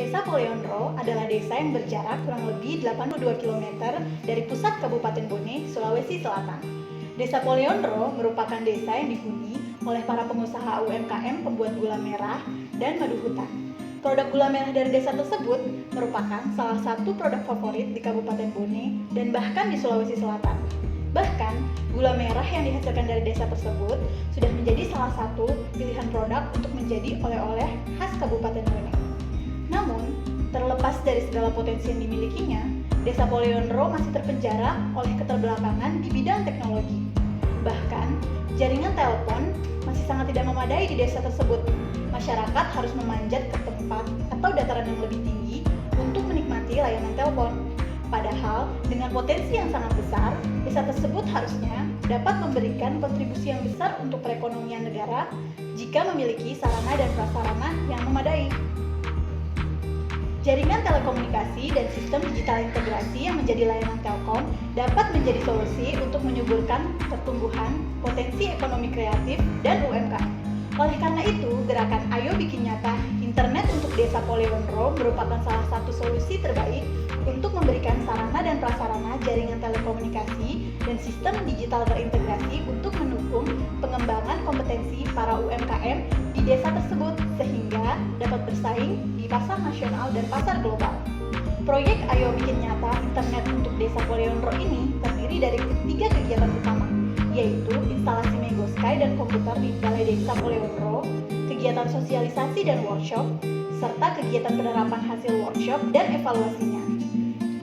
Desa Poleonro adalah desa yang berjarak kurang lebih 82 km dari pusat Kabupaten Bone, Sulawesi Selatan. Desa Poleonro merupakan desa yang dihuni oleh para pengusaha UMKM pembuat gula merah dan madu hutan. Produk gula merah dari desa tersebut merupakan salah satu produk favorit di Kabupaten Bone dan bahkan di Sulawesi Selatan. Bahkan, gula merah yang dihasilkan dari desa tersebut sudah menjadi salah satu pilihan produk untuk menjadi oleh-oleh khas Kabupaten Bone. Namun, terlepas dari segala potensi yang dimilikinya, Desa Poleonro masih terpenjara oleh keterbelakangan di bidang teknologi. Bahkan, jaringan telepon masih sangat tidak memadai di desa tersebut. Masyarakat harus memanjat ke tempat atau dataran yang lebih tinggi untuk menikmati layanan telepon. Padahal, dengan potensi yang sangat besar, desa tersebut harusnya dapat memberikan kontribusi yang besar untuk perekonomian negara jika memiliki sarana dan prasarana yang memadai. Jaringan telekomunikasi dan sistem digital integrasi yang menjadi layanan Telkom dapat menjadi solusi untuk menyuburkan pertumbuhan potensi ekonomi kreatif dan UMKM. Oleh karena itu, gerakan Ayo Bikin Nyata Internet untuk Desa Poleonro merupakan salah satu solusi terbaik untuk memberikan sarana dan prasarana jaringan telekomunikasi dan sistem digital terintegrasi untuk mendukung pengembangan kompetensi para UMKM di desa tersebut sehingga dapat bersaing di pasar nasional dan pasar global. Proyek Ayo Bikin Nyata Internet untuk Desa Poleonro ini terdiri dari 3 kegiatan utama, yaitu instalasi Megosky dan komputer di Balai Desa Poleonro, kegiatan sosialisasi dan workshop, serta kegiatan penerapan hasil workshop dan evaluasinya.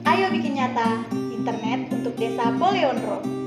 Ayo bikin nyata internet untuk Desa Poleonro.